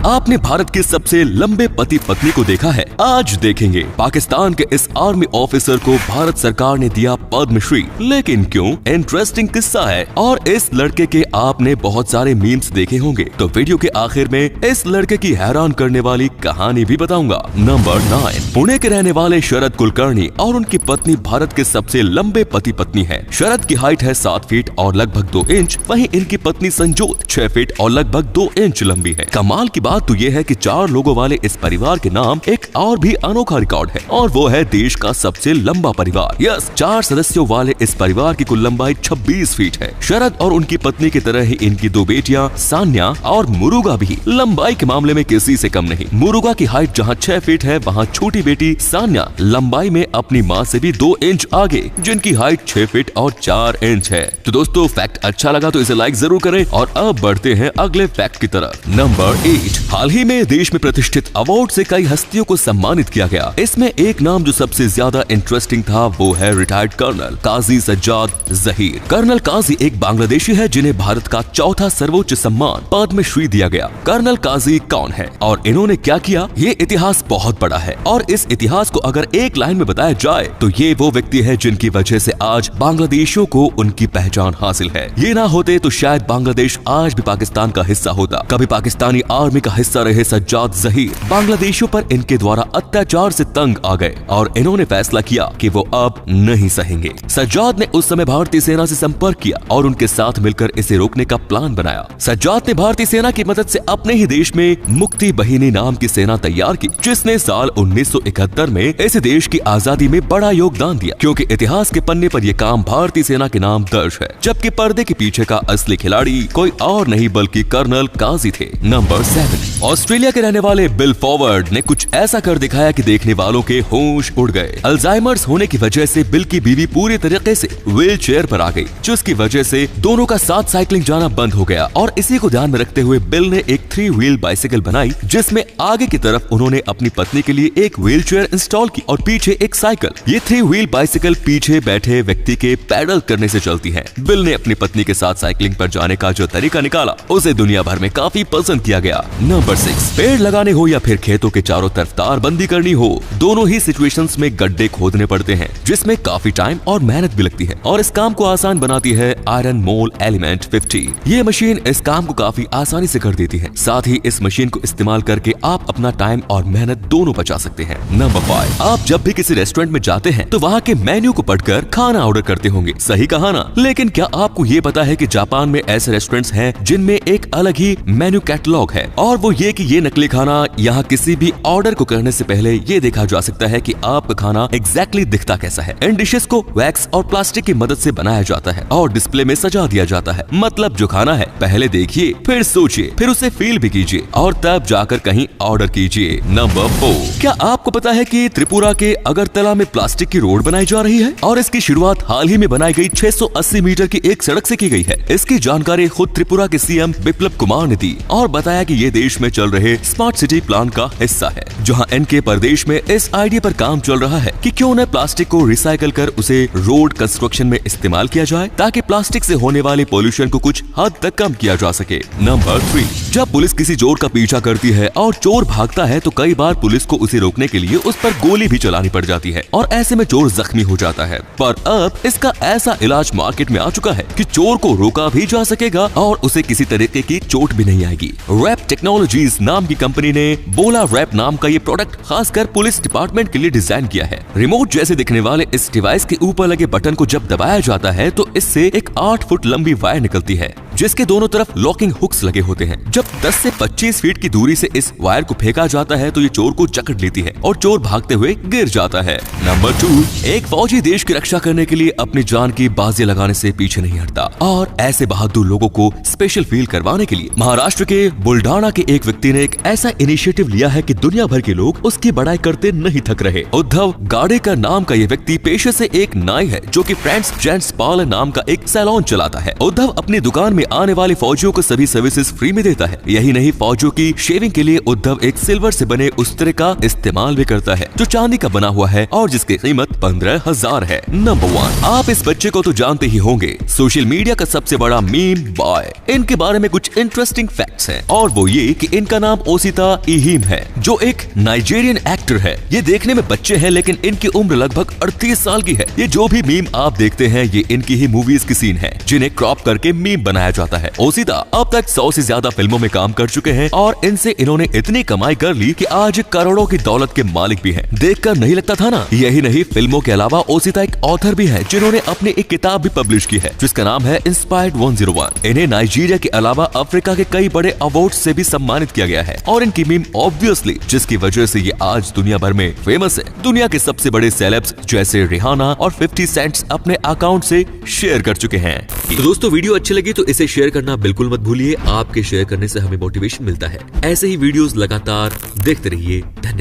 आपने भारत के सबसे लंबे पति पत्नी को देखा है? आज देखेंगे पाकिस्तान के इस आर्मी ऑफिसर को भारत सरकार ने दिया पद्मश्री। लेकिन क्यों? इंटरेस्टिंग किस्सा है। और इस लड़के के आपने बहुत सारे मीम्स देखे होंगे, तो वीडियो के आखिर में इस लड़के की हैरान करने वाली कहानी भी बताऊंगा। नंबर 9, पुणे के रहने वाले शरद कुलकर्णी और उनकी पत्नी भारत के सबसे लंबे पति पत्नी है। शरद की हाइट है 7 फीट और लगभग 2 इंच, वहीं इनकी पत्नी संजोत 6 फीट और लगभग 2 इंच लंबी है। कमाल की बात तो ये है कि 4 लोगों वाले इस परिवार के नाम एक और भी अनोखा रिकॉर्ड है, और वो है देश का सबसे लंबा परिवार। यस, 4 सदस्यों वाले इस परिवार की कुल लंबाई 26 फीट है। शरद और उनकी पत्नी की तरह ही इनकी 2 बेटियां सान्या और मुरुगा भी लंबाई के मामले में किसी से कम नहीं। मुरुगा की हाइट जहां 6 फीट है, वहां छोटी बेटी सान्या लंबाई में अपनी माँ से भी 2 इंच आगे, जिनकी हाइट 6 फीट और 4 इंच है। तो दोस्तों, फैक्ट अच्छा लगा तो इसे लाइक जरूर करें, और अब बढ़ते हैं अगले फैक्ट की तरफ। नंबर 8, हाल ही में देश में प्रतिष्ठित अवार्ड से कई हस्तियों को सम्मानित किया गया। इसमें एक नाम जो सबसे ज्यादा इंटरेस्टिंग था वो है रिटायर्ड कर्नल काजी सज्जाद जहीर। कर्नल काजी एक बांग्लादेशी है जिन्हें भारत का 4था सर्वोच्च सम्मान पद्मश्री दिया गया। कर्नल काजी कौन है और इन्होंने क्या किया, ये इतिहास बहुत बड़ा है, और इस इतिहास को अगर एक लाइन में बताया जाए तो ये वो व्यक्ति है जिनकी वजह से आज बांग्लादेशियों को उनकी पहचान हासिल है। ये ना होते तो शायद बांग्लादेश आज भी पाकिस्तान का हिस्सा होता। कभी पाकिस्तानी आर्मी का हिस्सा रहे सज्जाद जहीर बांग्लादेशियों पर इनके द्वारा अत्याचार से तंग आ गए, और इन्होंने फैसला किया कि वो अब नहीं सहेंगे। सज्जाद ने उस समय भारतीय सेना से संपर्क किया और उनके साथ मिलकर इसे रोकने का प्लान बनाया। सज्जाद ने भारतीय सेना की मदद से अपने ही देश में मुक्ति बहिनी नाम की सेना तैयार की, जिसने साल 1971 में इस देश की आजादी में बड़ा योगदान दिया, क्योंकि इतिहास के पन्ने पर यह काम भारतीय सेना के नाम दर्ज है। जबकि पर्दे के पीछे का असली खिलाड़ी कोई और नहीं बल्कि कर्नल काजी थे। नंबर 7, ऑस्ट्रेलिया के रहने वाले बिल फॉरवर्ड ने कुछ ऐसा कर दिखाया कि देखने वालों के होश उड़ गए। अल्जाइमर्स होने की वजह से बिल की बीवी पूरी तरीके से व्हील चेयर पर आ गई, जिसकी वजह से दोनों का साथ साइकिलिंग जाना बंद हो गया। और इसी को ध्यान में रखते हुए बिल ने एक 3 व्हील बाइसिकल बनाई, जिसमें आगे की तरफ उन्होंने अपनी पत्नी के लिए एक व्हील चेयर इंस्टॉल की और पीछे एक साइकिल। ये 3 व्हील बाइसिकल पीछे बैठे व्यक्ति के पैडल करने से चलती है। बिल ने अपनी पत्नी के साथ साइकिलिंग पर जाने का जो तरीका निकाला, उसे दुनिया भर में काफी पसंद किया गया। नंबर 6, पेड़ लगाने हो या फिर खेतों के चारों तरफ तारबंदी करनी हो, दोनों ही सिचुएशंस में गड्ढे खोदने पड़ते हैं, जिसमें काफी टाइम और मेहनत भी लगती है, और इस काम को आसान बनाती है आयरन मोल एलिमेंट 50। ये मशीन इस काम को काफी आसानी से कर देती है। साथ ही इस मशीन को इस्तेमाल करके आप अपना टाइम और मेहनत दोनों बचा सकते हैं। नंबर 5, आप जब भी किसी रेस्टोरेंट में जाते हैं तो वहाँ के मेन्यू को पढ़कर खाना ऑर्डर करते होंगे, सही कहा ना? लेकिन क्या आपको ये पता है कि जापान में ऐसे रेस्टोरेंट्स हैं जिनमें एक अलग ही मेन्यू कैटलॉग है, और वो ये कि ये नकली खाना यहाँ किसी भी ऑर्डर को करने से पहले ये देखा जा सकता है कि आपका खाना एग्जैक्टली दिखता कैसा है। इन डिशेस को वैक्स और प्लास्टिक की मदद से बनाया जाता है और डिस्प्ले में सजा दिया जाता है। मतलब जो खाना है पहले देखिए, फिर सोचिए, फिर उसे फील भी कीजिए, और तब जाकर कहीं ऑर्डर कीजिए। नंबर 4, क्या आपको पता है कि त्रिपुरा के अगरतला में प्लास्टिक की रोड बनाई जा रही है, और इसकी शुरुआत हाल ही में बनाई गई 680 मीटर की एक सड़क से की गई है। इसकी जानकारी खुद त्रिपुरा के सीएम बिप्लब कुमार ने दी और बताया कि ये देश में चल रहे स्मार्ट सिटी प्लान का हिस्सा है, जहां इनके प्रदेश में इस आइडिया पर काम चल रहा है कि क्यों न प्लास्टिक को रिसाइकल कर उसे रोड कंस्ट्रक्शन में इस्तेमाल किया जाए, ताकि प्लास्टिक से होने वाले पोल्यूशन को कुछ हद तक कम किया जा सके। नंबर 3, जब पुलिस किसी चोर का पीछा करती है और चोर भागता है तो कई बार पुलिस को उसे रोकने के लिए उस पर गोली भी चलानी पड़ जाती है, और ऐसे में चोर जख्मी हो जाता है। पर अब इसका ऐसा इलाज मार्केट में आ चुका है कि चोर को रोका भी जा सकेगा और उसे किसी तरीके की चोट भी नहीं आएगी। रैप टेक्नोलॉजीज नाम की कंपनी ने बोला रैप नाम का ये प्रोडक्ट खासकर पुलिस डिपार्टमेंट के लिए डिजाइन किया है। रिमोट जैसे दिखने वाले इस डिवाइस के ऊपर लगे बटन को जब दबाया जाता है तो इससे एक 8 फुट लंबी वायर निकलती है, जिसके दोनों तरफ लॉकिंग हुक्स लगे होते हैं। जब 10 से 25 फीट की दूरी से इस वायर को फेंका जाता है तो ये चोर को जकड़ लेती है और चोर भागते हुए गिर जाता है। नंबर 2, एक फौजी देश की रक्षा करने के लिए अपनी जान की बाजी लगाने से पीछे नहीं हटता, और ऐसे बहादुर लोगों को स्पेशल फील करवाने के लिए महाराष्ट्र के बुल्डाना के एक व्यक्ति ने एक ऐसा इनिशिएटिव लिया है कि दुनिया भर के लोग उसकी बड़ाई करते नहीं थक रहे। उद्धव गाडेकर नाम का ये व्यक्ति पेशे से एक नाई है, जो कि फ्रेंड्स जेंट्स पार्लर नाम का एक सैलून चलाता है। उद्धव अपनी दुकान में ये आने वाले फौजियों को सभी सर्विसेज फ्री में देता है। यही नहीं, फौजियों की शेविंग के लिए उद्धव एक सिल्वर से बने उस्त्रे का इस्तेमाल भी करता है जो चांदी का बना हुआ है और जिसकी कीमत 15,000 है। नंबर 1, आप इस बच्चे को तो जानते ही होंगे, सोशल मीडिया का सबसे बड़ा मीम बॉय। इनके बारे में कुछ इंटरेस्टिंग फैक्ट्स हैं और वो ये कि इनका नाम ओसिता इहिम है जो एक नाइजीरियन एक्टर है। ये देखने में बच्चे हैं लेकिन इनकी उम्र लगभग 38 साल की है। ये जो भी मीम आप देखते हैं ये इनकी ही मूवीज की सीन है जिन्हें क्रॉप करके मीम बनाया जाता है। ओसिता अब तक 100 से ज्यादा फिल्मों में काम कर चुके हैं और इनसे इन्होंने इतनी कमाई कर ली कि आज करोड़ों की दौलत के मालिक भी हैं। देखकर नहीं लगता था ना? यही नहीं, फिल्मों के अलावा ओसिता एक ऑथर भी है जिन्होंने अपनी एक किताब भी पब्लिश की है जिसका नाम है इंस्पायर्ड 101। इन्हें नाइजीरिया के अलावा अफ्रीका के कई बड़े अवार्ड से भी सम्मानित किया गया है और इनकी मीम ऑब्वियसली जिसकी वजह से ये आज दुनिया भर में फेमस है। दुनिया के सबसे बड़े सेलेब्स जैसे रिहाना और 50 सेंट्स अपने अकाउंट से शेयर कर चुके हैं। तो दोस्तों, वीडियो अच्छी लगी तो इसे शेयर करना बिल्कुल मत भूलिए। आपके शेयर करने से हमें मोटिवेशन मिलता है। ऐसे ही वीडियोस लगातार देखते रहिए। धन्यवाद।